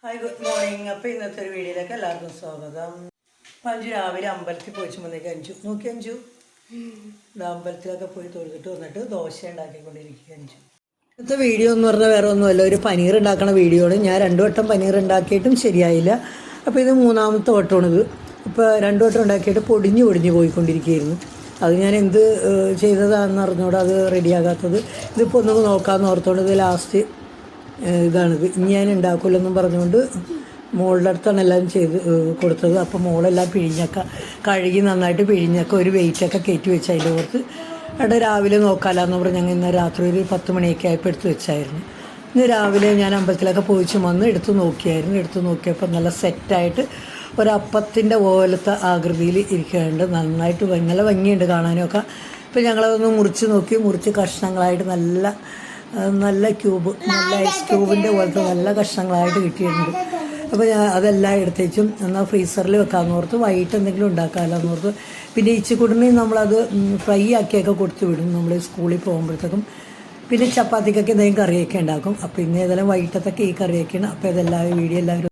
Hi good morning. അപ്പോൾ ഇന്നത്തെ ഒരു വീഡിയോയിലേക്ക് എല്ലാവർക്കും സ്വാഗതം. അപ്പം അഞ്ചു രാവിലെ അമ്പലത്തിൽ പോയിച്ച് വന്നേക്ക് അഞ്ചു അമ്പലത്തിലൊക്കെ പോയി തൊഴുതിട്ട് വന്നിട്ട് ദോശ ഉണ്ടാക്കിക്കൊണ്ടിരിക്കുക അഞ്ചു. ഇന്നത്തെ വീഡിയോ എന്ന് പറഞ്ഞാൽ വേറെ ഒന്നുമല്ല, ഒരു പനീർ ഉണ്ടാക്കണ വീഡിയോ ആണ്. ഞാൻ 2 വട്ടം പനീർ ഉണ്ടാക്കിയിട്ടും ശരിയായില്ല. അപ്പോൾ ഇത് 3ാമത്തെ വട്ടമാണിത്. ഇപ്പോൾ 2 വട്ടം ഉണ്ടാക്കിയിട്ട് പൊടിഞ്ഞു പോയിക്കൊണ്ടിരിക്കുകയായിരുന്നു. അത് ഞാൻ എന്ത് ചെയ്തതാണെന്ന് അറിഞ്ഞോട് അത് റെഡിയാകാത്തത്. ഇതിപ്പോൾ ഒന്നും നോക്കാമെന്ന് ഓർത്തോണ്ട് ഇത് ലാസ്റ്റ് ഇതാണിത്. ഇനി ഞാൻ ഉണ്ടാക്കില്ലെന്നും പറഞ്ഞുകൊണ്ട് മോളുടെ അടുത്താണ് എല്ലാം ചെയ്ത് കൊടുത്തത്. അപ്പോൾ മോളെല്ലാം കഴുകി നന്നായിട്ട് പിഴിഞ്ഞൊക്കെ ഒരു വെയിറ്റൊക്കെ കയറ്റി വെച്ച് അതിൻ്റെ പുറത്ത് അവിടെ രാവിലെ നോക്കാമെന്ന് പറഞ്ഞ് ഞങ്ങൾ ഇന്ന് രാത്രി ഒരു 10 മണിയൊക്കെ ആയപ്പോൾ എടുത്ത് വെച്ചായിരുന്നു. ഇന്ന് രാവിലെ ഞാൻ അമ്പലത്തിലൊക്കെ പോയിച്ച് വന്ന് എടുത്ത് നോക്കിയപ്പോൾ നല്ല സെറ്റായിട്ട് ഒരപ്പത്തിൻ്റെ പോലത്തെ ആകൃതിയിൽ ഇരിക്കുന്നുണ്ട്. നന്നായിട്ട് നല്ല ഭംഗിയുണ്ട് കാണാനൊക്കെ. ഇപ്പോൾ ഞങ്ങളതൊന്ന് മുറിച്ച് കഷ്ണങ്ങളായിട്ട് നല്ല ഐസ് ക്യൂബിൻ്റെ പോലത്തെ നല്ല കഷ്ണങ്ങളായിട്ട് കിട്ടിയിട്ടുണ്ട്. അപ്പോൾ ഞാൻ അതെല്ലാം എടുത്തേച്ചും എന്നാൽ ഫ്രീസറിൽ വെക്കാമെന്ന് ഓർത്ത് വൈകിട്ട് എന്തെങ്കിലും ഉണ്ടാക്കാമല്ലോ ഓർത്ത്. പിന്നെ ഇച്ചിക്കുടനെ നമ്മളത് ഫ്രൈ ആക്കിയൊക്കെ കൊടുത്തു വിടും നമ്മൾ സ്കൂളിൽ പോകുമ്പോഴത്തേക്കും. പിന്നെ ചപ്പാത്തിക്കൊക്കെ എന്തെങ്കിലും കറിയൊക്കെ ഉണ്ടാക്കും. അപ്പോൾ ഇന്ന് ഏതെല്ലാം വൈകിട്ടത്തൊക്കെ ഈ കറിയൊക്കെയാണ്. അപ്പോൾ ഇതെല്ലാവരും വീഡിയോ എല്ലാവരും